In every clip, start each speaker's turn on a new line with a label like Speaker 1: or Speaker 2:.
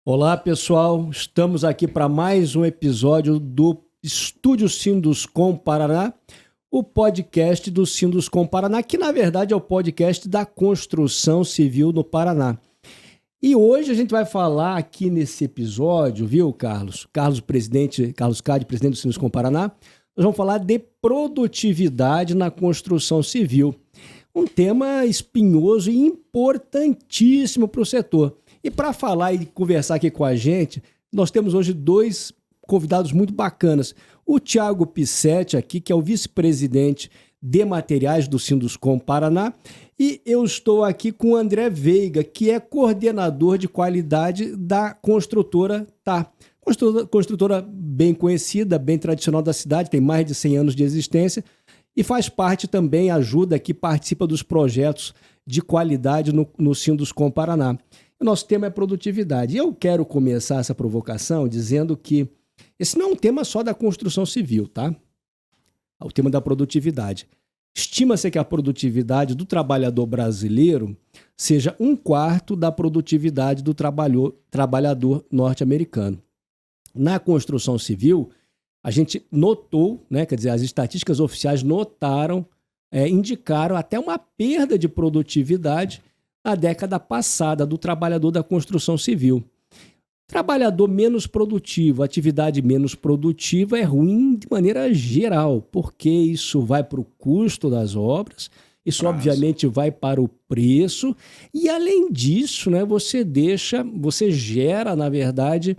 Speaker 1: Olá, pessoal. Estamos aqui para mais um episódio do Estúdio Sinduscom Paraná, o podcast do Sinduscom Paraná, que na verdade é o podcast da construção civil no Paraná. E hoje a gente vai falar aqui nesse episódio, viu, Carlos? Carlos Cade, presidente do Sinduscom Paraná. Nós vamos falar de produtividade na construção civil. Um tema espinhoso e importantíssimo para o setor. E para falar e conversar aqui com a gente, nós temos hoje dois convidados muito bacanas. O Thiago Pissetti aqui, que é o vice-presidente de materiais do Sinduscom Paraná, e eu estou aqui com o André Veiga, que é coordenador de qualidade da construtora TAR. Construtora bem conhecida, bem tradicional da cidade, tem mais de 100 anos de existência e faz parte também, ajuda aqui, participa dos projetos de qualidade no Sinduscom Paraná. O nosso tema é produtividade. E eu quero começar essa provocação dizendo que esse não é um tema só da construção civil, tá? É o tema da produtividade. Estima-se que a produtividade do trabalhador brasileiro seja 1/4 da produtividade do trabalhador norte-americano. Na construção civil, a gente notou, né, quer dizer, as estatísticas oficiais notaram, indicaram até uma perda de produtividade na década passada do trabalhador da construção civil. Trabalhador menos produtivo, atividade menos produtiva é ruim de maneira geral, porque isso vai para o custo das obras, isso obviamente vai para o preço e além disso, né, você gera, na verdade,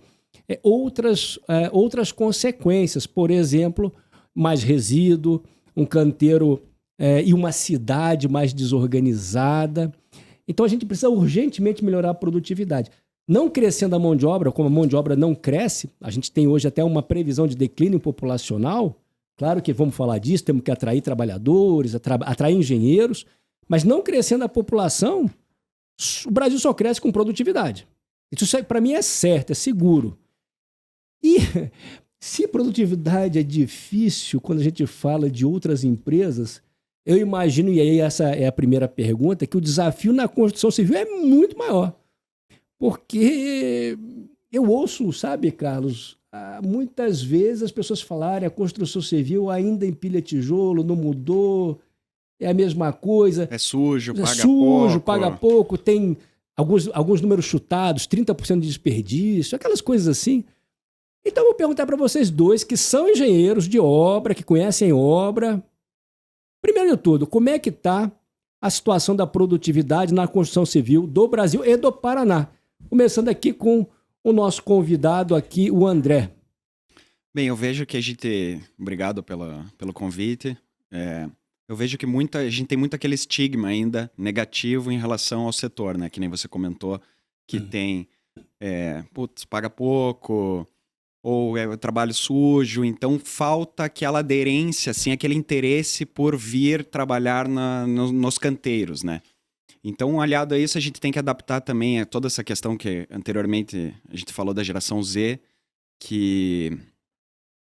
Speaker 1: outras consequências, por exemplo, mais resíduo, um canteiro e uma cidade mais desorganizada. Então a gente precisa urgentemente melhorar a produtividade. Não crescendo a mão de obra, como a mão de obra não cresce, a gente tem hoje até uma previsão de declínio populacional. Claro que vamos falar disso, temos que atrair trabalhadores, atrair engenheiros, mas não crescendo a população, o Brasil só cresce com produtividade. Isso para mim é certo, é seguro. E se produtividade é difícil quando a gente fala de outras empresas, eu imagino, e aí essa é a primeira pergunta, que o desafio na construção civil é muito maior. Porque eu ouço, sabe, Carlos, muitas vezes as pessoas falarem a construção civil ainda empilha tijolo, não mudou, é a mesma coisa.
Speaker 2: É sujo,
Speaker 1: paga pouco, tem alguns números chutados, 30% de desperdício, aquelas coisas assim. Então eu vou perguntar para vocês dois que são engenheiros de obra, que conhecem obra. Primeiro de tudo, como é que está a situação da produtividade na construção civil do Brasil e do Paraná? Começando aqui com o nosso convidado aqui, o André.
Speaker 2: Bem, eu vejo que a gente... Obrigado pelo convite. Eu vejo que a gente tem muito aquele estigma ainda negativo em relação ao setor, né? Que nem você comentou, que tem... paga pouco... ou é trabalho sujo, então falta aquela aderência, assim, aquele interesse por vir trabalhar nos canteiros, né? Então, aliado a isso, a gente tem que adaptar também a toda essa questão que anteriormente a gente falou da geração Z, que,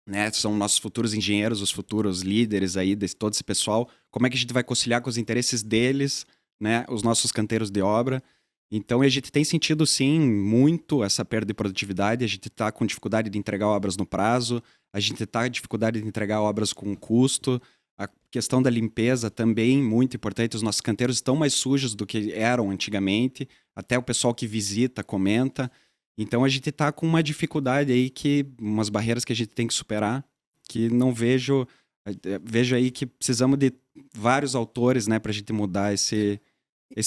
Speaker 2: né, são nossos futuros engenheiros, os futuros líderes aí de todo esse pessoal. Como é que a gente vai conciliar com os interesses deles, né, os nossos canteiros de obra? Então, a gente tem sentido, sim, muito essa perda de produtividade. A gente está com dificuldade de entregar obras no prazo, a gente está com dificuldade de entregar obras com custo. A questão da limpeza também muito importante. Os nossos canteiros estão mais sujos do que eram antigamente. Até o pessoal que visita comenta. Então, a gente está com uma dificuldade aí, umas barreiras que a gente tem que superar, que não vejo aí que precisamos de vários autores, né, para a gente mudar esse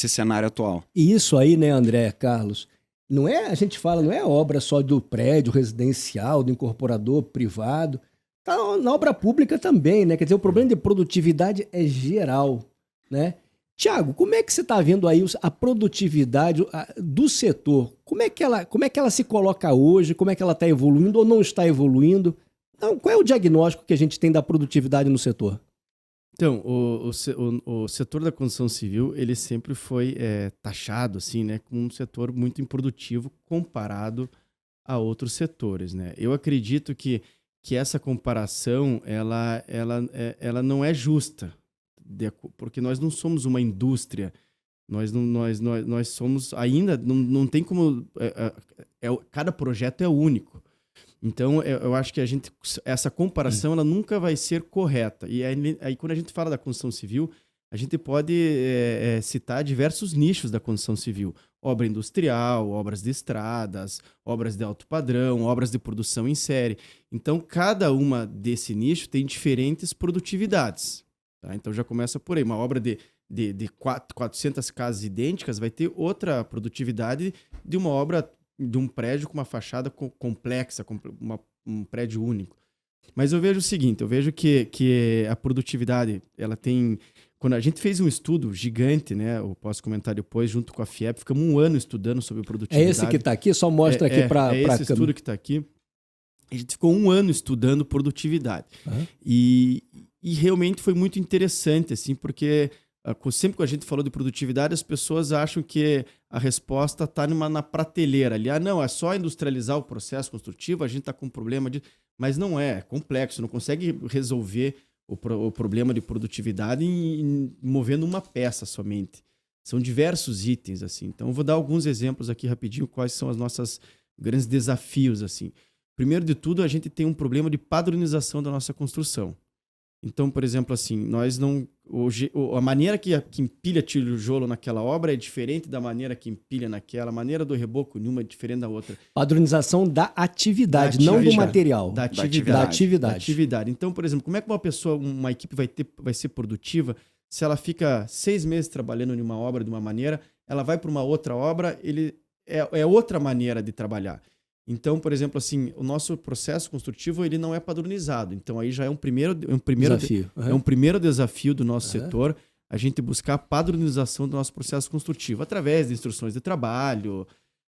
Speaker 2: cenário atual.
Speaker 1: E isso aí, né, André, Carlos, não é, a gente fala, não é obra só do prédio residencial, do incorporador privado, tá na obra pública também, né? Quer dizer, o problema de produtividade é geral, né? Tiago, como é que você está vendo aí a produtividade do setor? Como é que ela se coloca hoje? Como é que ela está evoluindo ou não está evoluindo? Então, qual é o diagnóstico que a gente tem da produtividade no setor?
Speaker 3: Então, o setor da construção civil, ele sempre foi taxado, assim, né, como um setor muito improdutivo comparado a outros setores, né? Eu acredito que essa comparação, ela não é justa, porque nós não somos uma indústria, nós somos ainda, não tem como... cada projeto é único. Então, eu acho que essa comparação ela nunca vai ser correta. E aí, quando a gente fala da construção civil, a gente pode citar diversos nichos da construção civil. Obra industrial, obras de estradas, obras de alto padrão, obras de produção em série. Então, cada uma desse nicho tem diferentes produtividades. Tá? Então, já começa por aí. Uma obra de 400 casas idênticas vai ter outra produtividade de uma obra de um prédio com uma fachada complexa, um prédio único. Mas eu vejo o seguinte, eu vejo que a produtividade, ela tem... Quando a gente fez um estudo gigante, né, eu posso comentar depois, junto com a FIEP, ficamos 1 ano estudando sobre produtividade.
Speaker 1: É esse que está aqui? Só mostra aqui para a câmera.
Speaker 3: Esse estudo que está aqui. A gente ficou 1 ano estudando produtividade.
Speaker 1: Uhum.
Speaker 3: E realmente foi muito interessante, assim, porque sempre que a gente falou de produtividade, as pessoas acham que a resposta está na prateleira ali. Não, é só industrializar o processo construtivo, a gente está com um problema de... Mas não é complexo, não consegue resolver o problema de produtividade movendo uma peça somente. São diversos itens, assim. Então, eu vou dar alguns exemplos aqui rapidinho, quais são os nossos grandes desafios, assim. Primeiro de tudo, a gente tem um problema de padronização da nossa construção. Então, por exemplo, assim, nós não... Hoje, a maneira que empilha tijolo naquela obra é diferente da maneira que empilha naquela. A maneira do reboco nenhuma é diferente da outra.
Speaker 1: Padronização da atividade, não do material.
Speaker 3: Da atividade. Então, por exemplo, como é que uma equipe vai ser produtiva se ela fica 6 meses trabalhando em uma obra de uma maneira, ela vai para uma outra obra, é outra maneira de trabalhar. Então, por exemplo, assim, o nosso processo construtivo ele não é padronizado. Então, aí já é um primeiro desafio. É um primeiro desafio do nosso setor, a gente buscar a padronização do nosso processo construtivo através de instruções de trabalho.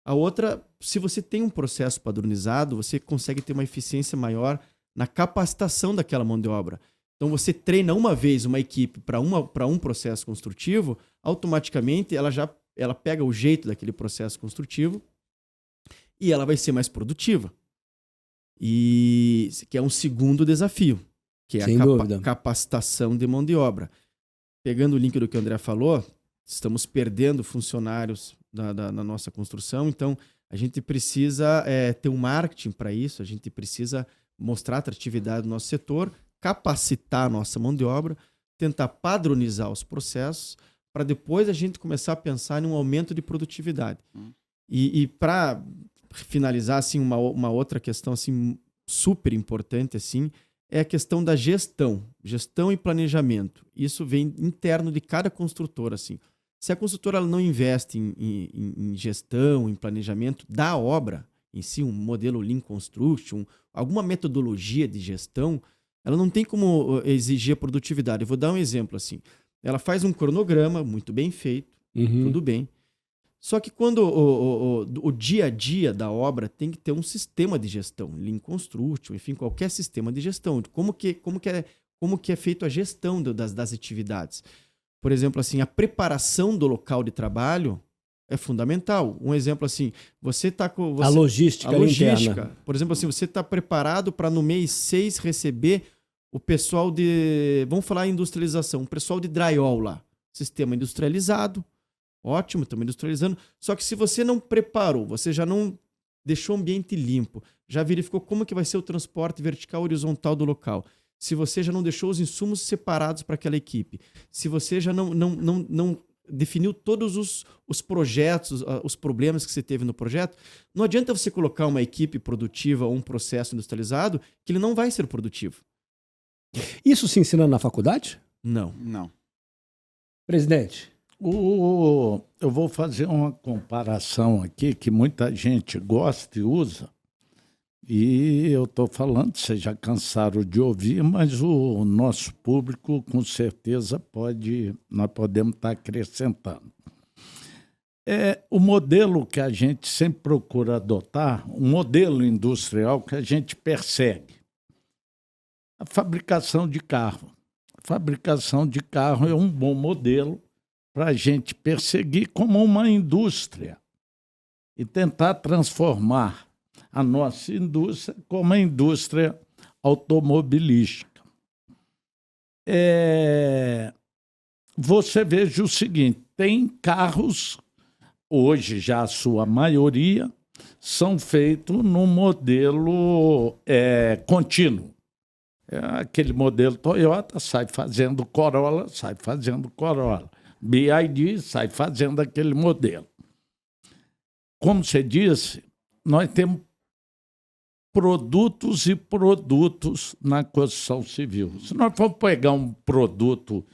Speaker 3: A outra, se você tem um processo padronizado, você consegue ter uma eficiência maior na capacitação daquela mão de obra. Então, você treina uma vez uma equipe para um processo construtivo, automaticamente ela pega o jeito daquele processo construtivo e ela vai ser mais produtiva. E que é um segundo desafio, que é a capacitação de mão de obra. Pegando o link do que o André falou, estamos perdendo funcionários na nossa construção, então a gente precisa ter um marketing para isso, a gente precisa mostrar a atratividade do nosso setor, capacitar a nossa mão de obra, tentar padronizar os processos, para depois a gente começar a pensar em um aumento de produtividade. E para finalizar, assim, uma outra questão assim, super importante assim, é a questão da gestão e planejamento. Isso vem interno de cada construtora. Assim. Se a construtora ela não investe em gestão, em planejamento da obra, em si, um modelo Lean Construction, alguma metodologia de gestão, ela não tem como exigir a produtividade. Eu vou dar um exemplo. Assim. Ela faz um cronograma muito bem feito, tudo bem. Só que quando o dia a dia da obra tem que ter um sistema de gestão, Lean Construction, enfim, qualquer sistema de gestão. Como que é feito a gestão das atividades? Por exemplo, assim, a preparação do local de trabalho é fundamental. Um exemplo assim, você está com... a
Speaker 1: logística interna.
Speaker 3: Por exemplo, assim, você está preparado para no mês 6 receber o pessoal vamos falar industrialização, o pessoal de drywall lá. Sistema industrializado. Ótimo, estamos industrializando. Só que se você não preparou, você já não deixou o ambiente limpo, já verificou como que vai ser o transporte vertical e horizontal do local, se você já não deixou os insumos separados para aquela equipe, se você já não definiu todos os projetos, os problemas que você teve no projeto, não adianta você colocar uma equipe produtiva ou um processo industrializado que ele não vai ser produtivo.
Speaker 1: Isso se ensina na faculdade?
Speaker 3: Não.
Speaker 1: Presidente?
Speaker 4: Eu vou fazer uma comparação aqui que muita gente gosta e usa, e eu estou falando, vocês já cansaram de ouvir, mas o nosso público com certeza nós podemos estar acrescentando. O modelo que a gente sempre procura adotar, um modelo industrial que a gente persegue, a fabricação de carro. A fabricação de carro é um bom modelo para a gente perseguir como uma indústria e tentar transformar a nossa indústria como a indústria automobilística. Você veja o seguinte, tem carros, hoje já a sua maioria, são feitos no modelo contínuo. Aquele modelo Toyota sai fazendo Corolla, BYD sai fazendo aquele modelo. Como você disse, nós temos produtos e produtos na construção civil. Se nós formos pegar um produto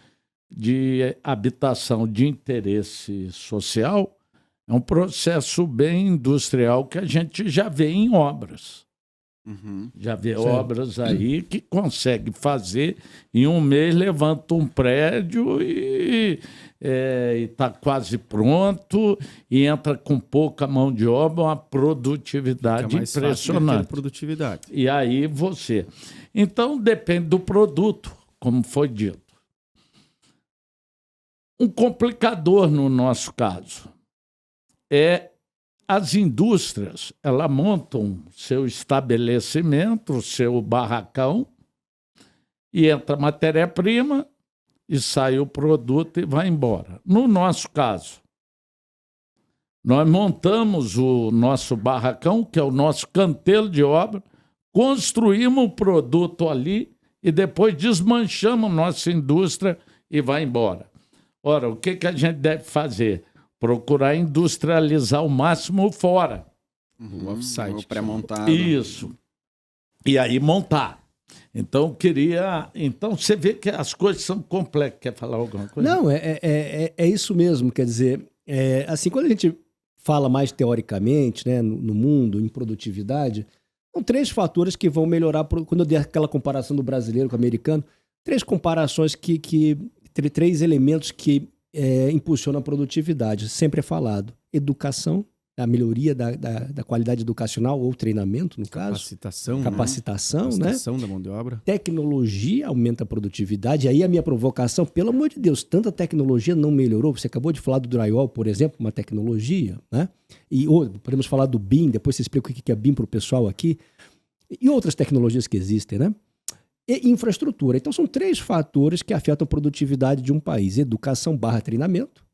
Speaker 4: de habitação de interesse social, é um processo bem industrial que a gente já vê em obras. Já vê obras aí que consegue fazer em um mês, levanta um prédio e está quase pronto e entra com pouca mão de obra, uma produtividade impressionante.
Speaker 3: Produtividade.
Speaker 4: E aí você... Então, depende do produto, como foi dito. Um complicador no nosso caso é as indústrias, elas montam seu estabelecimento, seu barracão, e entra matéria-prima, e sai o produto e vai embora. No nosso caso, nós montamos o nosso barracão, que é o nosso canteiro de obra, construímos o produto ali e depois desmanchamos nossa indústria e vai embora. Ora, o que a gente deve fazer? Procurar industrializar o máximo fora.
Speaker 2: O off-site. Pré-montado.
Speaker 4: Isso. E aí montar. Então, Então, você vê que as coisas são complexas. Quer falar alguma coisa?
Speaker 1: Não, é isso mesmo. Quer dizer, assim, quando a gente fala mais teoricamente, né, no mundo, em produtividade, são 3 fatores que vão melhorar. Quando eu dei aquela comparação do brasileiro com o americano, 3 comparações 3 elementos que impulsionam a produtividade. Sempre é falado. Educação, a melhoria da qualidade educacional ou treinamento, no caso.
Speaker 3: Capacitação,
Speaker 1: Capacitação,
Speaker 3: da mão de obra.
Speaker 1: Tecnologia aumenta a produtividade. Aí a minha provocação, pelo amor de Deus, tanta tecnologia não melhorou. Você acabou de falar do drywall, por exemplo, uma tecnologia, né? Podemos falar do BIM, depois você explica o que é BIM para o pessoal aqui. E outras tecnologias que existem, né? E infraestrutura. Então, são 3 fatores que afetam a produtividade de um país. Educação / treinamento,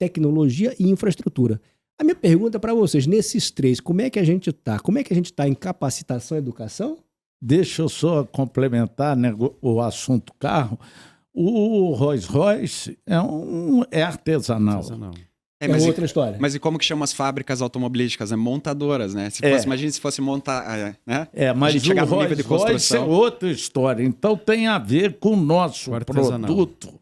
Speaker 1: tecnologia e infraestrutura. A minha pergunta para vocês, nesses 3, como é que a gente está? Como é que a gente está em capacitação e educação?
Speaker 4: Deixa eu só complementar, né, o assunto carro. O Rolls-Royce é artesanal.
Speaker 2: Mas
Speaker 1: outra história.
Speaker 2: Mas e como que chama as fábricas automobilísticas? Montadoras, né? Imagina se fosse montar, né?
Speaker 4: Mas o Rolls-Royce é outra história. Então tem a ver com o nosso produto.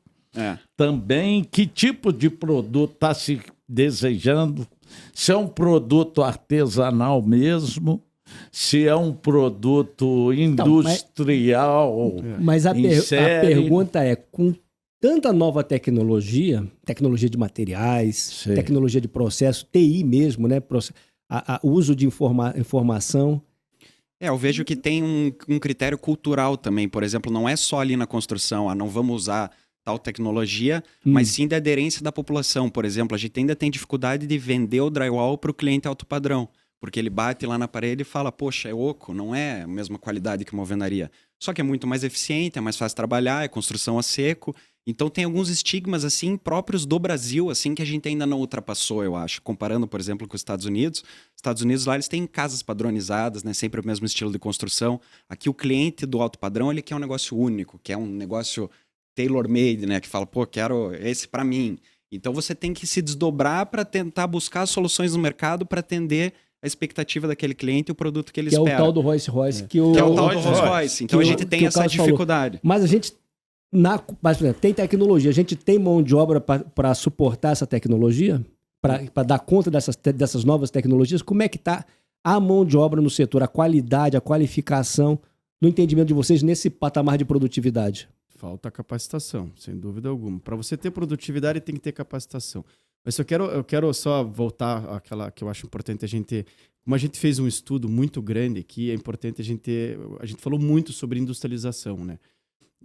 Speaker 4: Também, que tipo de produto está se desejando? Se é um produto artesanal mesmo, se é um produto industrial.
Speaker 1: Mas a pergunta é, com tanta nova tecnologia de materiais, tecnologia de processo, TI mesmo, né? O uso de informação.
Speaker 2: Eu vejo que tem um critério cultural também. Por exemplo, não é só ali na construção, não vamos usar tal tecnologia, mas sim da aderência da população. Por exemplo, a gente ainda tem dificuldade de vender o drywall para o cliente alto padrão, porque ele bate lá na parede e fala, poxa, é oco, não é a mesma qualidade que uma alvenaria. Só que é muito mais eficiente, é mais fácil trabalhar, é construção a seco. Então tem alguns estigmas assim próprios do Brasil, assim, que a gente ainda não ultrapassou, eu acho. Comparando, por exemplo, com os Estados Unidos. Estados Unidos lá eles têm casas padronizadas, né? Sempre o mesmo estilo de construção. Aqui o cliente do alto padrão, ele quer um negócio único, quer um negócio tailor-made, né? Que fala, pô, quero esse para mim. Então você tem que se desdobrar para tentar buscar soluções no mercado para atender a expectativa daquele cliente e o produto que ele espera.
Speaker 1: Que é o tal do Rolls-Royce. Que é
Speaker 2: o tal do Rolls-Royce. Então a gente tem essa dificuldade.
Speaker 1: Mas a gente... Mas, por exemplo, tem tecnologia, a gente tem mão de obra para suportar essa tecnologia? Para dar conta dessas novas tecnologias? Como é que está a mão de obra no setor, a qualidade, a qualificação, no entendimento de vocês nesse patamar de produtividade?
Speaker 3: Falta capacitação, sem dúvida alguma. Para você ter produtividade, tem que ter capacitação. Mas eu quero só voltar àquela que eu acho importante a gente ter. Como a gente fez um estudo muito grande aqui, é importante a gente ter... A gente falou muito sobre industrialização, né?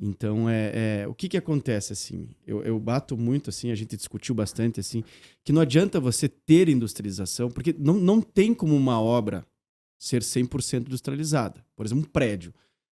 Speaker 3: Então, o que acontece, assim? Eu bato muito, assim, a gente discutiu bastante, assim, que não adianta você ter industrialização, porque não tem como uma obra ser 100% industrializada. Por exemplo, um prédio.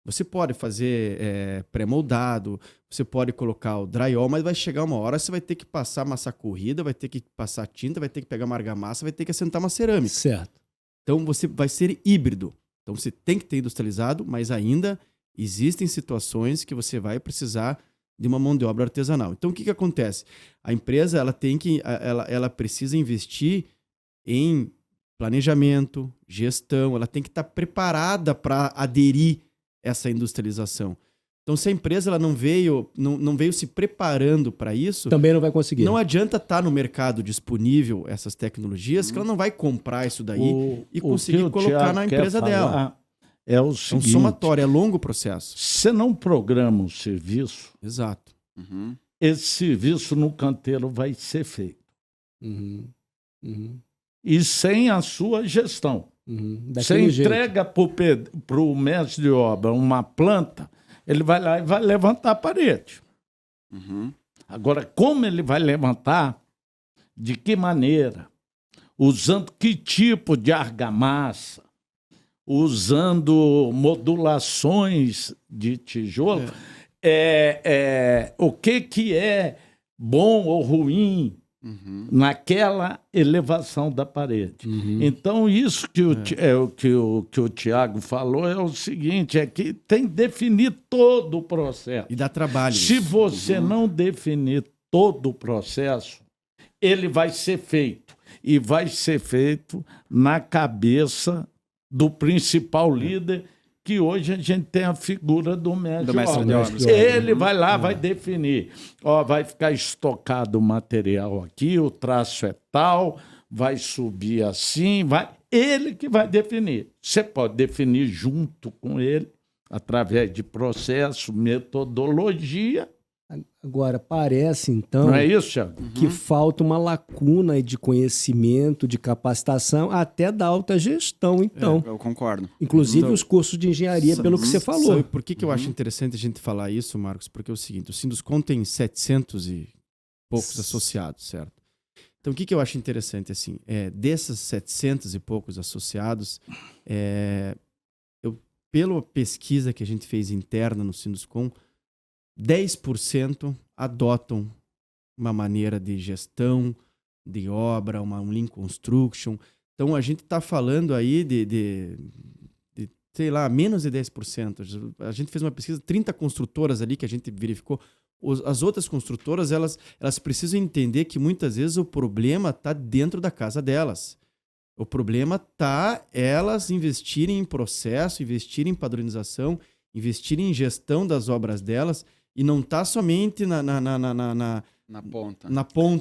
Speaker 3: Você pode fazer pré-moldado, você pode colocar o drywall, mas vai chegar uma hora, você vai ter que passar massa corrida, vai ter que passar tinta, vai ter que pegar uma argamassa, vai ter que assentar uma cerâmica.
Speaker 1: Certo.
Speaker 3: Então, você vai ser híbrido. Então, você tem que ter industrializado, mas ainda existem situações que você vai precisar de uma mão de obra artesanal. Então, o que acontece? A empresa ela precisa investir em planejamento, gestão, ela tem que estar preparada para aderir essa industrialização. Então, se a empresa ela não veio se preparando para isso,
Speaker 1: também não vai conseguir.
Speaker 3: Não adianta estar no mercado disponível essas tecnologias, que ela não vai comprar isso daí e conseguir colocar na empresa dela.
Speaker 4: É o seguinte,
Speaker 3: um somatório, é longo processo.
Speaker 4: Você não programa um serviço,
Speaker 3: exato.
Speaker 4: Esse serviço no canteiro vai ser feito. E sem a sua gestão. Você entrega para o mestre de obra uma planta, ele vai lá e vai levantar a parede. Agora, como ele vai levantar? De que maneira? Usando que tipo de argamassa? Usando modulações de tijolo? O que é bom ou ruim naquela elevação da parede. Então, isso que o Tiago falou é o seguinte, é que tem que definir todo o processo.
Speaker 3: E dá trabalho.
Speaker 4: Se você não definir todo o processo, ele vai ser feito. E vai ser feito na cabeça do principal líder, que hoje a gente tem a figura do mestre de obras. Ele vai lá, vai definir. Vai ficar estocado o material aqui, o traço é tal, vai subir assim, ele que vai definir. Você pode definir junto com ele, através de processo, metodologia.
Speaker 1: Agora, parece, então,
Speaker 4: não é isso, Thiago?
Speaker 1: Que falta uma lacuna de conhecimento, de capacitação, até da alta gestão, então.
Speaker 2: Eu concordo.
Speaker 1: Inclusive os cursos de engenharia, pelo que você falou.
Speaker 3: Sabe por que eu acho interessante a gente falar isso, Marcos? Porque é o seguinte, o Sinduscon tem 700 e poucos associados, certo? Então, o que eu acho interessante, assim, desses 700 e poucos associados, pela pesquisa que a gente fez interna no Sinduscon, 10% adotam uma maneira de gestão, de obra, um Lean Construction. Então, a gente está falando aí de, sei lá, menos de 10%. A gente fez uma pesquisa, 30 construtoras ali que a gente verificou. As outras construtoras, elas precisam entender que muitas vezes o problema está dentro da casa delas. O problema está elas investirem em processo, investirem em padronização, investirem em gestão das obras delas, e não está somente na ponta.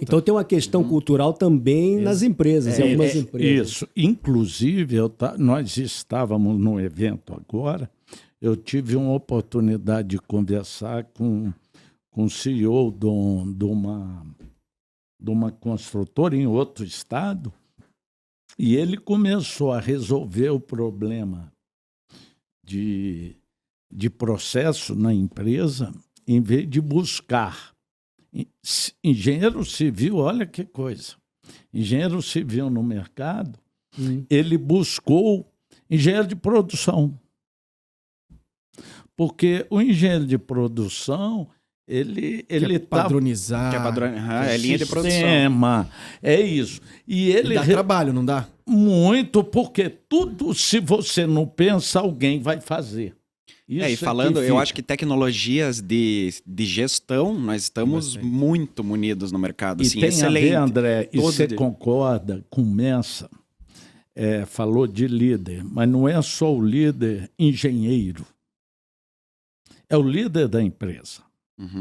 Speaker 1: Então tem uma questão cultural também nas empresas, em algumas empresas.
Speaker 4: Isso. Inclusive, nós estávamos num evento agora, eu tive uma oportunidade de conversar com o CEO de uma construtora em outro estado, e ele começou a resolver o problema de processo na empresa, em vez de buscar engenheiro civil, olha que coisa. Engenheiro civil no mercado, ele buscou engenheiro de produção. Porque o engenheiro de produção, ele
Speaker 3: quer padronizar.
Speaker 2: É linha de produção.
Speaker 4: É isso. E ele
Speaker 3: dá trabalho, não dá?
Speaker 4: Muito, porque tudo, se você não pensa, alguém vai fazer.
Speaker 2: E falando, eu acho que tecnologias de gestão, nós estamos muito munidos no mercado.
Speaker 4: E
Speaker 2: assim,
Speaker 4: tem
Speaker 2: excelente.
Speaker 4: a ver, André, e você concorda, começa, falou de líder, mas não é só o líder engenheiro, é o líder da empresa.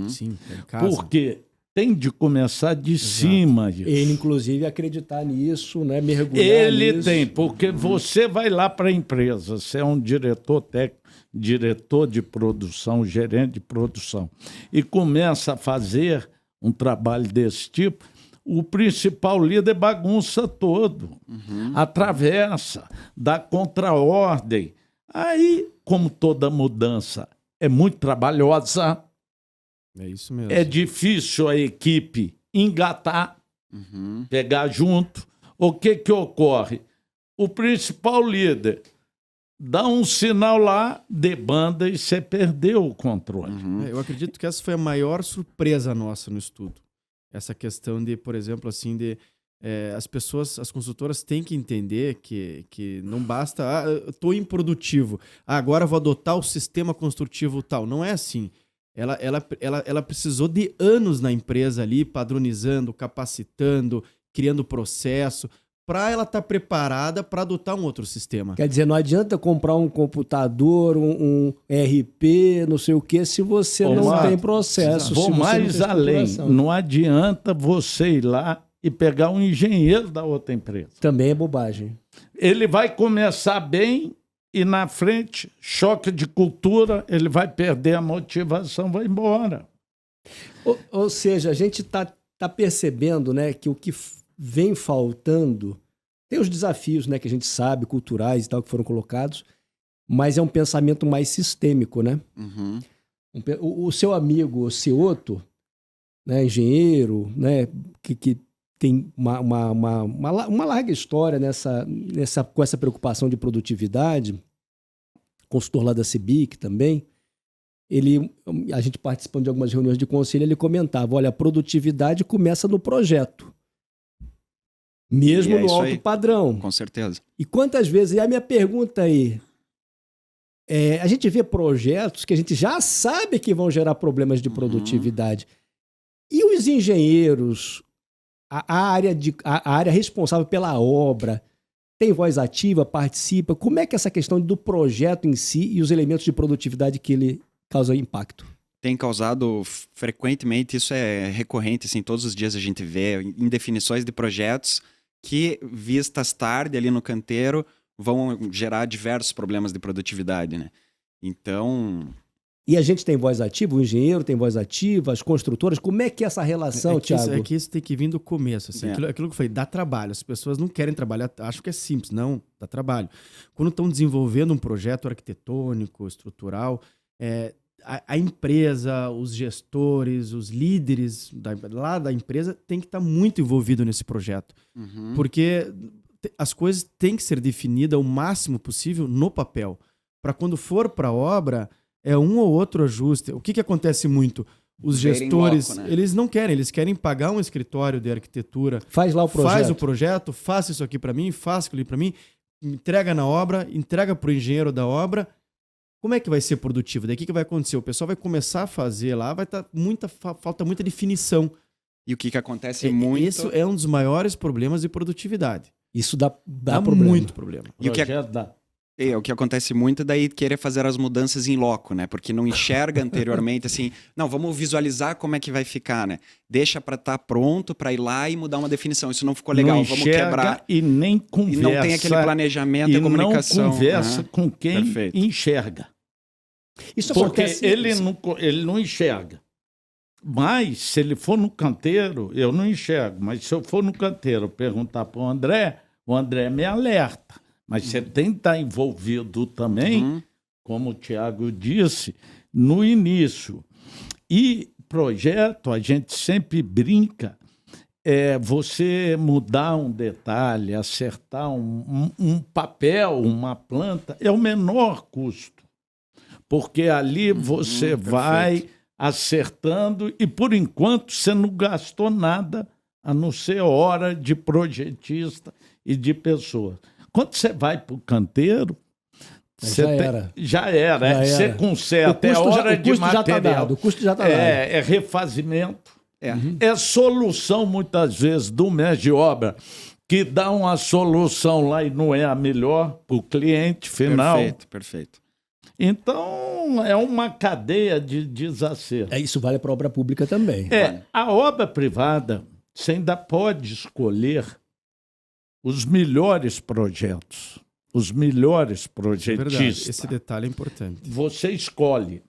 Speaker 3: Sim, é em casa.
Speaker 4: Porque tem de começar de cima disso.
Speaker 1: Ele, inclusive, acreditar nisso, né? Mergulhar
Speaker 4: Ele
Speaker 1: nisso.
Speaker 4: tem, porque você vai lá para a empresa, você é um diretor técnico, diretor de produção, gerente de produção, e começa a fazer um trabalho desse tipo, o principal líder bagunça todo, atravessa, dá contraordem. Aí, como toda mudança é muito trabalhosa,
Speaker 3: é isso mesmo.
Speaker 4: É difícil a equipe engatar, pegar junto. O que ocorre? O principal líder dá um sinal lá, debanda e você perdeu o controle.
Speaker 3: Eu acredito que essa foi a maior surpresa nossa no estudo. Essa questão de, por exemplo, assim, de as consultoras têm que entender que não basta, eu estou improdutivo, agora vou adotar o sistema construtivo tal. Não é assim. Ela precisou de anos na empresa ali, padronizando, capacitando, criando processo, para ela estar preparada para adotar um outro sistema.
Speaker 1: Quer dizer, não adianta comprar um computador, um RP, não sei o quê, se você não tem processo.
Speaker 4: Vou mais além. Não adianta você ir lá e pegar um engenheiro da outra empresa.
Speaker 1: Também é bobagem.
Speaker 4: Ele vai começar bem e na frente, choque de cultura, ele vai perder a motivação, vai embora.
Speaker 1: Ou seja, a gente está percebendo, né, que o que vem faltando, tem os desafios, né, que a gente sabe, culturais e tal, que foram colocados, mas é um pensamento mais sistêmico, né?
Speaker 2: Uhum.
Speaker 1: O seu amigo Cioto, né, engenheiro, né, que tem uma larga história com essa preocupação de produtividade, consultor lá da CIBIC também, a gente participando de algumas reuniões de conselho, ele comentava, olha, a produtividade começa no projeto, mesmo no alto padrão.
Speaker 2: Com certeza.
Speaker 1: E quantas vezes, e a minha pergunta aí, a gente vê projetos que a gente já sabe que vão gerar problemas de produtividade, e os engenheiros, a área responsável pela obra, tem voz ativa, participa? Como é que é essa questão do projeto em si e os elementos de produtividade que ele causa impacto?
Speaker 2: Tem causado frequentemente, isso é recorrente, assim, todos os dias a gente vê em definições de projetos que, vistas tarde ali no canteiro, vão gerar diversos problemas de produtividade, né? Então...
Speaker 1: E a gente tem voz ativa, o engenheiro tem voz ativa, as construtoras, como é que é essa relação, Thiago?
Speaker 3: É que isso tem que vir do começo, assim, aquilo que eu falei, dá trabalho, as pessoas não querem trabalhar, acham que é simples, não, dá trabalho. Quando estão desenvolvendo um projeto arquitetônico, estrutural, a empresa, os gestores, os líderes lá da empresa tem que estar muito envolvido nesse projeto, porque as coisas têm que ser definidas o máximo possível no papel, para quando for para a obra... É um ou outro ajuste. O que acontece muito? Os gestores, loco, né? Eles não querem, eles querem pagar um escritório de arquitetura.
Speaker 1: Faz lá o projeto.
Speaker 3: Faz o projeto, faça isso aqui para mim, faça aquilo ali para mim, entrega na obra, entrega para o engenheiro da obra. Como é que vai ser produtivo? Daí o que vai acontecer? O pessoal vai começar a fazer lá, vai estar falta muita definição.
Speaker 2: E o que acontece muito...
Speaker 3: Isso é um dos maiores problemas de produtividade.
Speaker 1: Isso dá problema.
Speaker 3: Muito problema.
Speaker 2: E o que acontece muito é daí querer fazer as mudanças em loco, né? Porque não enxerga anteriormente assim, não, vamos visualizar como é que vai ficar, né? Deixa para estar pronto para ir lá e mudar uma definição. Isso não ficou legal, vamos quebrar.
Speaker 4: E nem conversa.
Speaker 2: E não tem aquele planejamento e comunicação.
Speaker 4: Não conversa com quem enxerga.
Speaker 1: Isso
Speaker 4: porque
Speaker 1: acontece...
Speaker 4: ele não enxerga. Mas se ele for no canteiro, eu não enxergo. Mas se eu for no canteiro perguntar para o André me alerta. Mas você tem que estar envolvido também, como o Thiago disse, no início. E projeto, a gente sempre brinca, você mudar um detalhe, acertar um papel, uma planta, é o menor custo. Porque ali você vai acertando e, por enquanto, você não gastou nada, a não ser hora de projetista e de pessoa. Quando você vai para o canteiro, já era. Você conserta, é hora de material.
Speaker 1: O custo já está dado.
Speaker 4: É refazimento. É solução, muitas vezes, do mestre de obra, que dá uma solução lá e não é a melhor para o cliente final.
Speaker 2: Perfeito.
Speaker 4: Então, é uma cadeia de desacerto.
Speaker 1: Isso vale para a obra pública também.
Speaker 4: A obra privada, você ainda pode escolher os melhores projetos, os melhores projetistas.
Speaker 3: É verdade. Esse detalhe é importante.
Speaker 4: Você escolhe.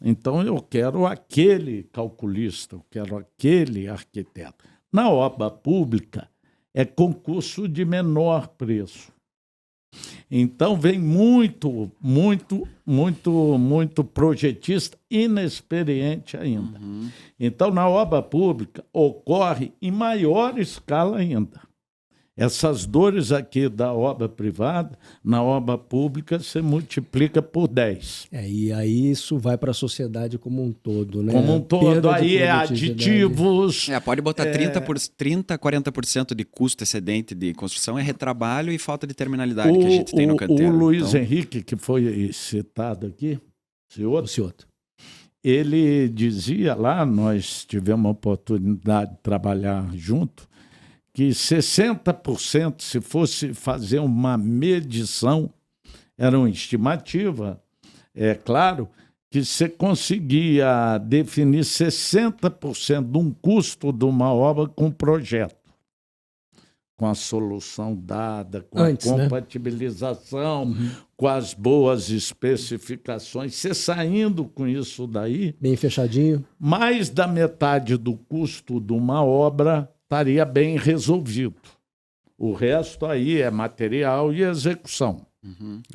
Speaker 4: Então, eu quero aquele calculista, eu quero aquele arquiteto. Na obra pública, é concurso de menor preço. Então, vem muito projetista inexperiente ainda. Então, na obra pública, ocorre em maior escala ainda. Essas dores aqui da obra privada, na obra pública, você multiplica por 10.
Speaker 1: E aí isso vai para a sociedade como um todo, né?
Speaker 4: Como um todo,
Speaker 1: Perda de
Speaker 4: aí é
Speaker 1: produtividade.
Speaker 4: aditivos.
Speaker 2: Pode botar 30, 40% de custo excedente de construção, é retrabalho e falta de terminalidade que a gente tem no canteiro.
Speaker 4: O Luiz
Speaker 2: Então,
Speaker 4: Henrique, que foi citado aqui,
Speaker 1: O senhor.
Speaker 4: ele dizia lá, nós tivemos a oportunidade de trabalhar junto, que 60%, se fosse fazer uma medição, era uma estimativa, é claro, que você conseguia definir 60% de um custo de uma obra com projeto, com a solução dada, com
Speaker 1: Antes,
Speaker 4: a compatibilização, com as boas especificações. Você saindo com isso daí,
Speaker 1: Bem fechadinho.
Speaker 4: mais da metade do custo de uma obra estaria bem resolvido. O resto aí é material e execução.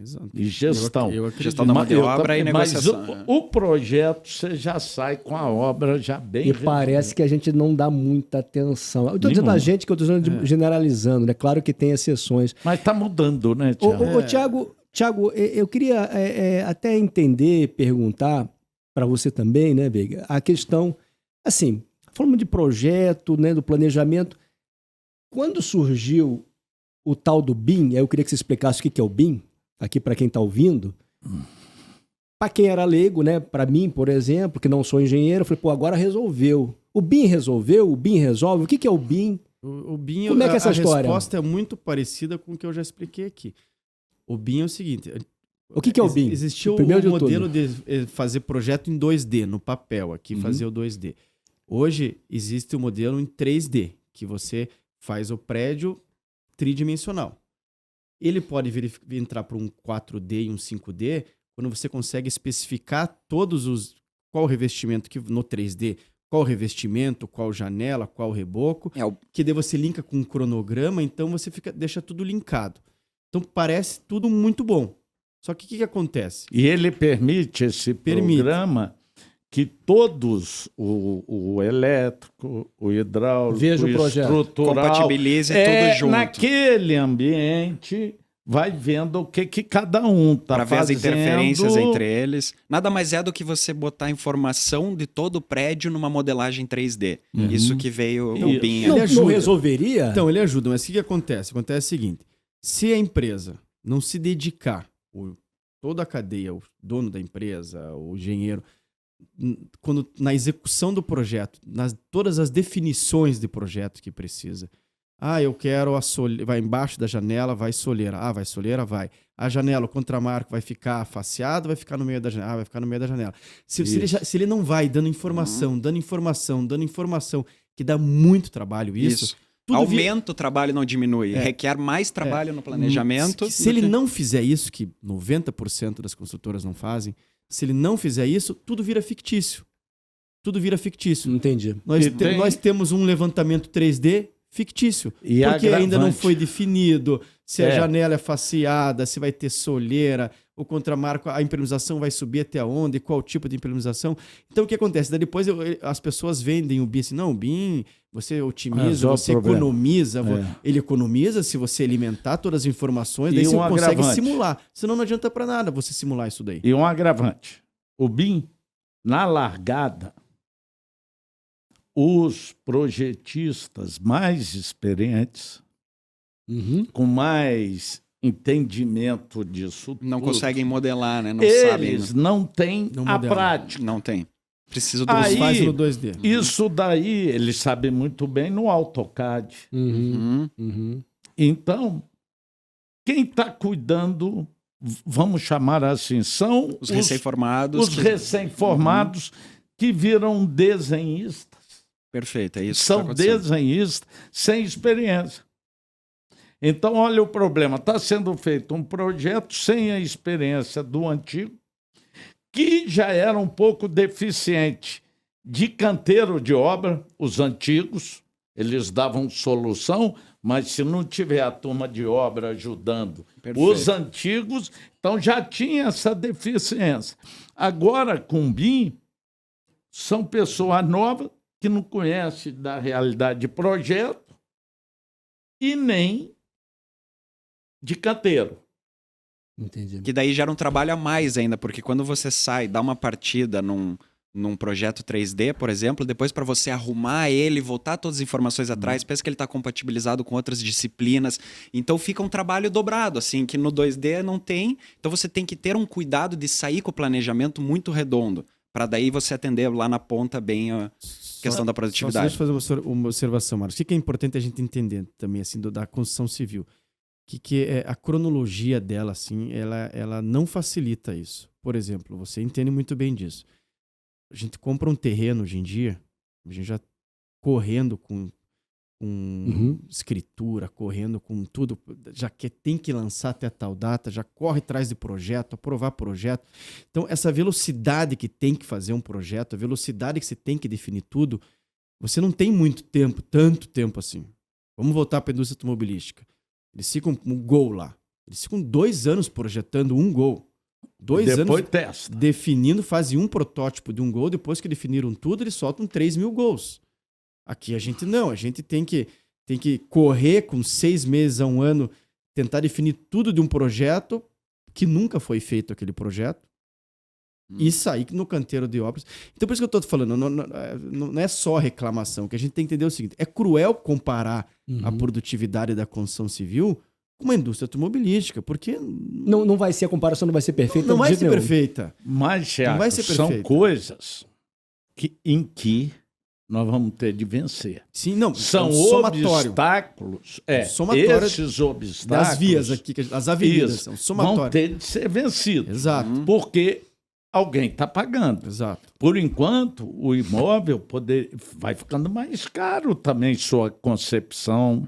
Speaker 3: Exato.
Speaker 4: E gestão.
Speaker 3: Eu acredito.
Speaker 2: Gestão da mão de obra e
Speaker 4: Mas
Speaker 2: negociação.
Speaker 4: o projeto, você já sai com a obra já bem
Speaker 1: E
Speaker 4: resolvida.
Speaker 1: parece que a gente não dá muita atenção. Eu estou dizendo a
Speaker 4: Nenhuma.
Speaker 1: gente, que eu estou dizendo generalizando, né? Claro que tem exceções.
Speaker 4: Mas está mudando, né, Tiago?
Speaker 1: Tiago, eu queria até entender, perguntar para você também, né, Veiga, a questão, assim, falando de projeto, né, do planejamento, quando surgiu o tal do BIM, eu queria que você explicasse o que é o BIM, aqui para quem está ouvindo. Para quem era leigo, né, para mim, por exemplo, que não sou engenheiro, eu falei, agora resolveu. O BIM resolveu? O BIM resolve? O que é o BIM?
Speaker 3: O BIM,
Speaker 1: Como é que é essa história?
Speaker 3: A resposta é muito parecida com o que eu já expliquei aqui. O BIM é o seguinte...
Speaker 1: O que é o BIM?
Speaker 3: Existiu o
Speaker 1: Primeiro de
Speaker 3: modelo de fazer projeto em 2D, no papel, aqui fazer o 2D. Hoje existe o modelo em 3D, que você faz o prédio tridimensional. Ele pode entrar para um 4D e um 5D quando você consegue especificar qual o revestimento que no 3D, qual revestimento, qual janela, qual reboco, que daí você linka com um cronograma, então você deixa tudo linkado. Então parece tudo muito bom. Só que o que acontece?
Speaker 4: E ele permite esse programa que todos, o elétrico, o hidráulico,
Speaker 1: Veja o
Speaker 4: o
Speaker 1: projeto.
Speaker 4: estrutural,
Speaker 2: Compatibilize tudo junto.
Speaker 4: naquele ambiente, vai vendo o que cada um está fazendo.
Speaker 2: Para ver as interferências entre eles. Nada mais é do que você botar informação de todo o prédio numa modelagem 3D. Isso que veio o BIM.
Speaker 1: Não resolveria?
Speaker 3: Então, ele ajuda, mas o que acontece? Acontece o seguinte, se a empresa não se dedicar, toda a cadeia, o dono da empresa, o engenheiro, na execução do projeto, todas as definições de projeto que precisa. Eu quero a soleira, vai embaixo da janela, vai soleira. Vai soleira, vai. A janela, o contramarco vai ficar faceado, vai ficar no meio da janela. Vai ficar no meio da janela. Se ele não vai dando informação, que dá muito trabalho isso.
Speaker 2: Aumenta o trabalho, não diminui. Requer mais trabalho no planejamento.
Speaker 3: Se ele não fizer isso, que 90% das construtoras não fazem, se ele não fizer isso, tudo vira fictício. Tudo vira fictício.
Speaker 1: Entendi.
Speaker 3: Nós temos um levantamento 3D fictício.
Speaker 4: E
Speaker 3: porque
Speaker 4: agravante.
Speaker 3: ainda não foi definido se a janela é faceada, se vai ter soleira, o contramarco, a impermeabilização vai subir até onde, qual tipo de impermeabilização. Então o que acontece? Daí depois as pessoas vendem o BIM assim, não, o BIM você otimiza, você economiza. Ele economiza se você alimentar todas as informações, daí você consegue simular. Senão não adianta para nada você simular isso daí.
Speaker 4: E um agravante. O BIM, na largada, os projetistas mais experientes, com mais entendimento disso
Speaker 2: não
Speaker 4: tudo,
Speaker 2: conseguem modelar, né? Não
Speaker 4: eles
Speaker 2: sabem.
Speaker 4: não têm a prática.
Speaker 2: Não tem. Precisa do
Speaker 3: faz no 2D.
Speaker 4: Isso daí eles sabem muito bem no AutoCAD. Então, quem está cuidando, vamos chamar assim, são
Speaker 2: os recém-formados.
Speaker 4: Os recém-formados que viram desenhistas.
Speaker 2: Perfeito, é isso.
Speaker 4: São desenhistas sem experiência. Então, olha o problema. Está sendo feito um projeto sem a experiência do antigo, que já era um pouco deficiente de canteiro de obra, os antigos, eles davam solução, mas se não tiver a turma de obra ajudando os antigos, então já tinha essa deficiência. Agora, com o BIM, são pessoas novas que não conhecem da realidade de projeto, e nem de canteiro.
Speaker 1: Entendi.
Speaker 2: Que daí gera um trabalho a mais ainda, porque quando você sai, dá uma partida num projeto 3D, por exemplo, depois para você arrumar ele, voltar todas as informações atrás, pensa que ele está compatibilizado com outras disciplinas, então fica um trabalho dobrado, assim, que no 2D não tem, então você tem que ter um cuidado de sair com o planejamento muito redondo, para daí você atender lá na ponta bem a questão da produtividade.
Speaker 3: Deixa eu fazer uma observação, Marcos. O que é importante a gente entender também, assim, da construção civil? Que é a cronologia dela, assim, ela não facilita isso. Por exemplo, você entende muito bem disso. A gente compra um terreno hoje em dia, a gente já correndo com escritura, correndo com tudo, já tem que lançar até tal data, já corre atrás de projeto, aprovar projeto. Então, essa velocidade que tem que fazer um projeto, a velocidade que você tem que definir tudo, você não tem muito tempo, tanto tempo assim. Vamos voltar para a indústria automobilística. Eles ficam com um Gol lá. Eles ficam 2 anos projetando um Gol. 2 anos
Speaker 4: Depois testa.
Speaker 3: definindo, fazem um protótipo de um Gol. Depois que definiram tudo, eles soltam 3.000 Gols. Aqui a gente não. A gente tem que correr com 6 meses a 1 ano, tentar definir tudo de um projeto que nunca foi feito aquele projeto e sair no canteiro de obras. Então, por isso que eu estou falando, não é só reclamação. O que a gente tem que entender é o seguinte, é cruel comparar a produtividade da construção civil com uma indústria automobilística, porque...
Speaker 1: Não vai ser, a comparação não vai ser perfeita.
Speaker 3: Não vai ser perfeita.
Speaker 4: Mas, Thiago,
Speaker 3: Não vai ser
Speaker 4: são
Speaker 3: perfeita.
Speaker 4: coisas em que nós vamos ter de vencer.
Speaker 3: Sim, não.
Speaker 4: São
Speaker 3: é um somatório.
Speaker 4: obstáculos.
Speaker 3: Somatório
Speaker 4: Esses obstáculos...
Speaker 3: das vias aqui, as avenidas.
Speaker 4: Isso,
Speaker 3: São somatório.
Speaker 4: vão ter de ser vencidos.
Speaker 3: Exato.
Speaker 4: Porque alguém está pagando.
Speaker 3: Exato.
Speaker 4: Por enquanto, o imóvel vai ficando mais caro também, sua concepção,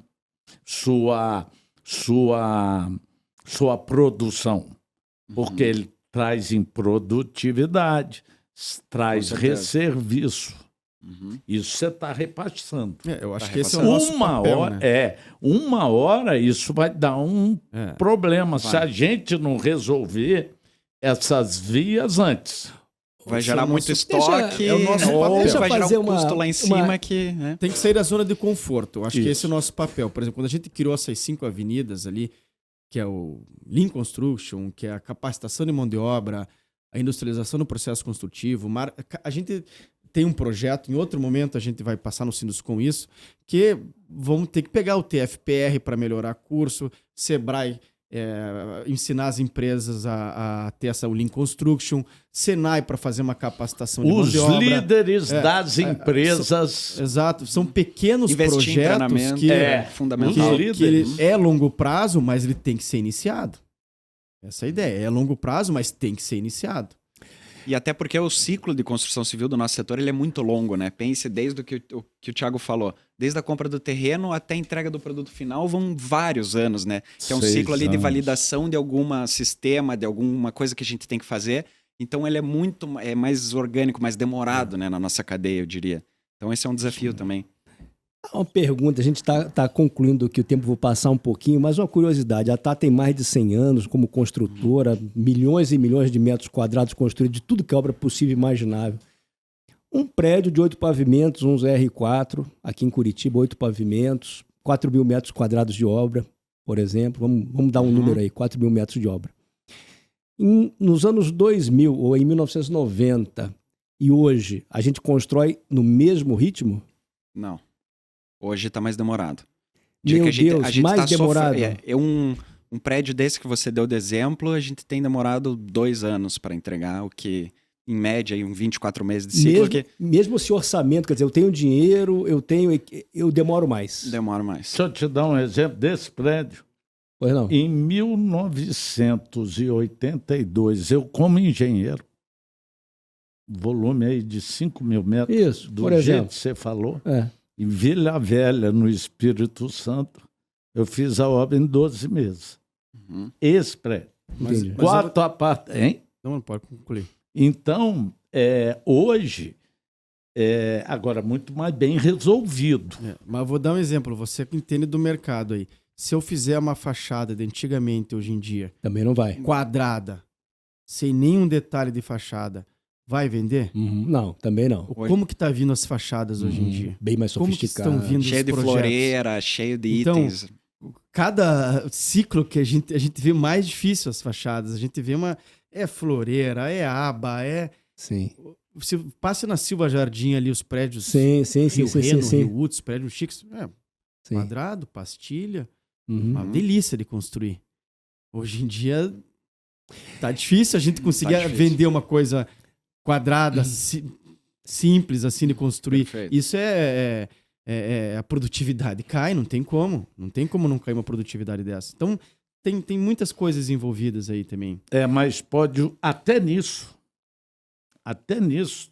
Speaker 4: sua produção. Porque ele traz improdutividade, traz resserviço. Isso você está repassando.
Speaker 3: Eu acho que esse é o nosso papel,
Speaker 4: uma hora isso vai dar um problema. Se a gente não resolver essas vias antes.
Speaker 2: Vai gerar muito estoque,
Speaker 3: é o nosso papel.
Speaker 2: ou vai gerar
Speaker 1: fazer
Speaker 2: um custo lá em cima que...
Speaker 3: Tem que sair da zona de conforto. Eu acho que esse é o nosso papel. Por exemplo, quando a gente criou essas 5 avenidas ali, que é o Lean Construction, que é a capacitação de mão de obra, a industrialização no processo construtivo, a gente tem um projeto, em outro momento a gente vai passar no Sinus com isso, que vamos ter que pegar o TFPR para melhorar curso, Sebrae ensinar as empresas a ter essa Lean Construction, Senai para fazer uma capacitação de mão de obra.
Speaker 4: Os líderes das empresas...
Speaker 3: Exato, são pequenos
Speaker 2: investir
Speaker 3: projetos
Speaker 2: em
Speaker 3: que
Speaker 2: fundamental.
Speaker 3: que ele é longo prazo, mas ele tem que ser iniciado. Essa é a ideia. É longo prazo, mas tem que ser iniciado.
Speaker 2: E até porque o ciclo de construção civil do nosso setor ele é muito longo, né? Pense desde o que o Thiago falou. Desde a compra do terreno até a entrega do produto final vão vários anos, né? Que é um
Speaker 4: 6
Speaker 2: ciclo ali de
Speaker 4: anos.
Speaker 2: validação de algum sistema, de alguma coisa que a gente tem que fazer. Então ele é mais orgânico, mais demorado, né? Na nossa cadeia, eu diria. Então esse é um desafio também.
Speaker 1: Uma pergunta, a gente está concluindo que o tempo vou passar um pouquinho, mas uma curiosidade, a Tata tem mais de 100 anos como construtora, milhões e milhões de metros quadrados construídos, de tudo que é obra possível e imaginável. Um prédio de 8 pavimentos, uns R4, aqui em Curitiba, 8 pavimentos, 4.000 metros quadrados de obra, por exemplo, vamos dar um número aí, 4.000 metros de obra. Nos anos 2000, ou em 1990, e hoje, a gente constrói no mesmo ritmo?
Speaker 2: Não. Hoje está mais demorado.
Speaker 1: Meu Deus, mais demorado.
Speaker 2: Um prédio desse que você deu de exemplo, a gente tem demorado 2 anos para entregar, o que, em média, em 24 meses de ciclo.
Speaker 1: Mesmo se orçamento, quer dizer, eu tenho dinheiro, eu demoro mais.
Speaker 2: Demora mais.
Speaker 4: Deixa eu te dar um exemplo desse prédio.
Speaker 1: Pois não?
Speaker 4: Em 1982, eu como engenheiro, volume aí de 5.000 metros,
Speaker 1: Isso,
Speaker 4: do
Speaker 1: por
Speaker 4: jeito
Speaker 1: exemplo.
Speaker 4: que você falou,
Speaker 1: É.
Speaker 4: em Vila Velha, no Espírito Santo, eu fiz a obra em 12 meses. Esse prédio.
Speaker 1: Entendi.
Speaker 4: 4 apartamentos. Hein?
Speaker 3: Não pode concluir.
Speaker 4: Então, hoje, agora muito mais bem resolvido.
Speaker 3: Mas eu vou dar um exemplo. Você que entende do mercado aí. Se eu fizer uma fachada de antigamente, hoje em dia,
Speaker 1: Também não vai.
Speaker 3: quadrada, sem nenhum detalhe de fachada, vai vender?
Speaker 1: Não, também não.
Speaker 3: Como que tá vindo as fachadas hoje em dia?
Speaker 1: Bem mais
Speaker 3: Como que
Speaker 1: sofisticado.
Speaker 3: estão vindo
Speaker 2: Cheio
Speaker 3: os
Speaker 2: de
Speaker 3: projetos?
Speaker 2: floreira, cheio de
Speaker 3: Então,
Speaker 2: itens.
Speaker 3: cada ciclo que a gente vê mais difícil as fachadas. A gente vê é floreira, é aba,
Speaker 1: Sim.
Speaker 3: Você passa na Silva Jardim ali, os prédios.
Speaker 1: Sim.
Speaker 3: Rio Reno, Rio Uts, prédios chiques.
Speaker 1: Sim.
Speaker 3: Quadrado, pastilha.
Speaker 1: Uhum.
Speaker 3: Uma delícia de construir. Hoje em dia tá difícil a gente conseguir vender uma coisa quadrada, simples assim de construir.
Speaker 2: Perfeito.
Speaker 3: Isso a produtividade cai, não tem como. Não tem como não cair uma produtividade dessa. Então, tem muitas coisas envolvidas aí também.
Speaker 4: Mas pode, até nisso,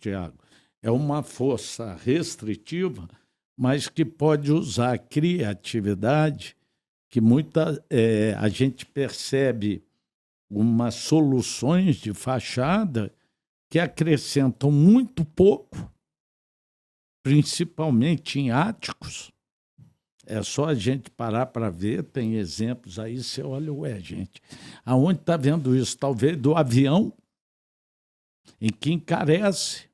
Speaker 4: Tiago, é uma força restritiva, mas que pode usar a criatividade, que a gente percebe umas soluções de fachada que acrescentam muito pouco, principalmente em áticos. É só a gente parar para ver, tem exemplos aí, você olha, gente, aonde está vendo isso? Talvez do avião, em que encarece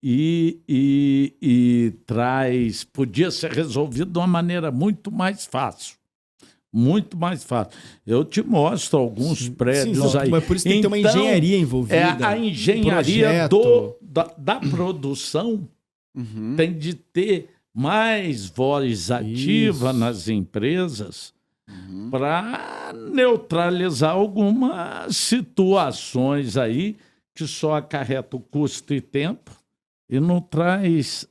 Speaker 4: e traz, podia ser resolvido de uma maneira muito mais fácil. Muito mais fácil. Eu te mostro alguns prédios aí.
Speaker 3: Mas por isso tem que ter uma engenharia envolvida.
Speaker 4: A engenharia da produção tem de ter mais voz ativa nas empresas para neutralizar algumas situações aí que só acarreta o custo e tempo e não traz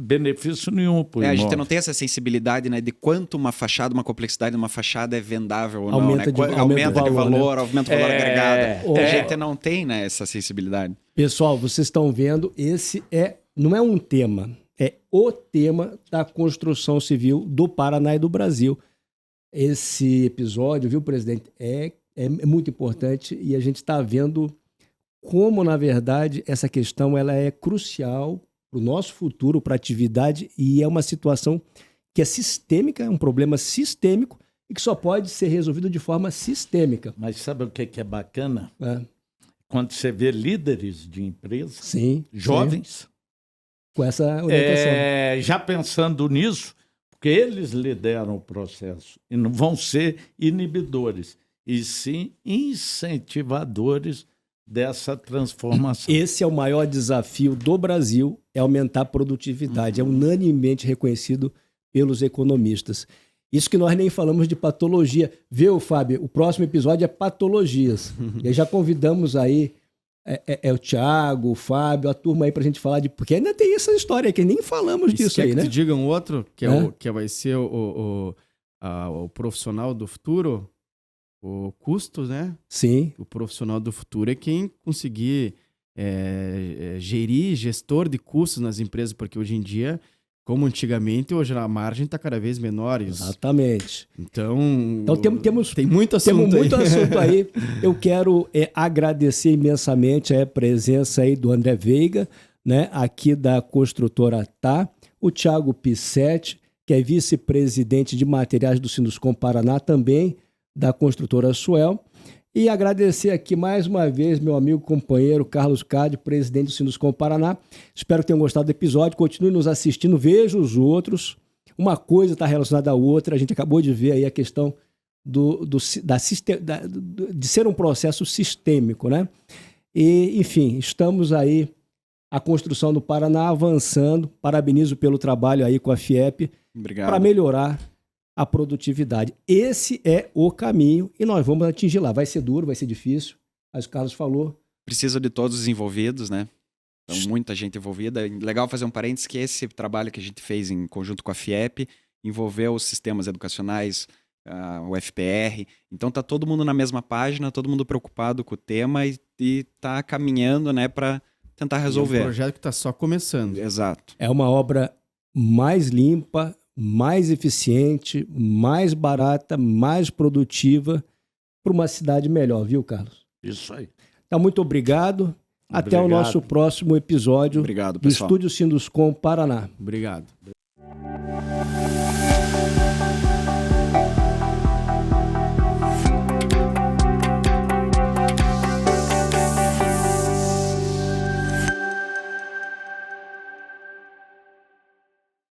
Speaker 4: benefício nenhum para o
Speaker 2: A
Speaker 4: imóvel.
Speaker 2: gente não tem essa sensibilidade, né, de quanto uma fachada, uma complexidade de uma fachada é vendável ou
Speaker 1: Aumenta
Speaker 2: não, né?
Speaker 1: de
Speaker 2: Aumenta de
Speaker 1: valor,
Speaker 2: valor,
Speaker 1: né?
Speaker 2: aumenta o valor agregado. A gente não tem, né, essa sensibilidade.
Speaker 1: Pessoal, vocês estão vendo, esse não é um tema, é o tema da construção civil do Paraná e do Brasil. Esse episódio, viu, presidente, é muito importante e a gente está vendo como, na verdade, essa questão ela é crucial para o nosso futuro, para a atividade, e é uma situação que é sistêmica, é um problema sistêmico e que só pode ser resolvido de forma sistêmica.
Speaker 4: Mas sabe o que é bacana? Quando você vê líderes de empresas, jovens,
Speaker 1: com essa orientação.
Speaker 4: Já pensando nisso, porque eles lideram o processo e não vão ser inibidores, e sim incentivadores dessa transformação.
Speaker 1: Esse é o maior desafio do Brasil, é aumentar a produtividade. É unanimemente reconhecido pelos economistas. Isso que nós nem falamos de patologia. Viu, Fábio? O próximo episódio é patologias. E aí já convidamos aí o Thiago, o Fábio, a turma aí pra gente falar porque ainda tem essa história que nem falamos disso aí, né?
Speaker 3: Que te digam outro, que vai ser o profissional do futuro, o custo, né?
Speaker 1: Sim.
Speaker 3: O profissional do futuro é quem conseguir gestor de custos nas empresas, porque hoje em dia, como antigamente, hoje a margem está cada vez menor.
Speaker 1: Exatamente.
Speaker 3: Então
Speaker 1: tem muito assunto aí. Eu quero agradecer imensamente a presença aí do André Veiga, né, aqui da construtora Tá, o Thiago Pissetti, que é vice-presidente de materiais do Sinduscom Paraná, também da construtora Suel, e agradecer aqui mais uma vez meu amigo companheiro Carlos Cade, presidente do Sinduscom Paraná. Espero que tenham gostado do episódio, continue nos assistindo, veja os outros. Uma coisa está relacionada à outra, a gente acabou de ver aí a questão de ser um processo sistêmico, né? E, enfim, estamos aí, a construção do Paraná avançando, parabenizo pelo trabalho aí com a FIEP, para melhorar a produtividade. Esse é o caminho e nós vamos atingir lá. Vai ser duro, vai ser difícil, mas o Carlos falou.
Speaker 2: Precisa de todos os envolvidos, né? Então, muita gente envolvida. Legal fazer um parênteses que esse trabalho que a gente fez em conjunto com a FIEP envolveu os sistemas educacionais, o FPR. Então, tá todo mundo na mesma página, todo mundo preocupado com o tema e tá caminhando, né, para tentar resolver.
Speaker 3: É um projeto que está só começando.
Speaker 2: Exato.
Speaker 1: É uma obra mais limpa, mais eficiente, mais barata, mais produtiva para uma cidade melhor, viu, Carlos?
Speaker 4: Isso aí.
Speaker 1: Então, muito obrigado. Até o nosso próximo episódio.
Speaker 2: Obrigado,
Speaker 1: do
Speaker 2: pessoal.
Speaker 1: Estúdio Sinduscom Paraná.
Speaker 3: Obrigado.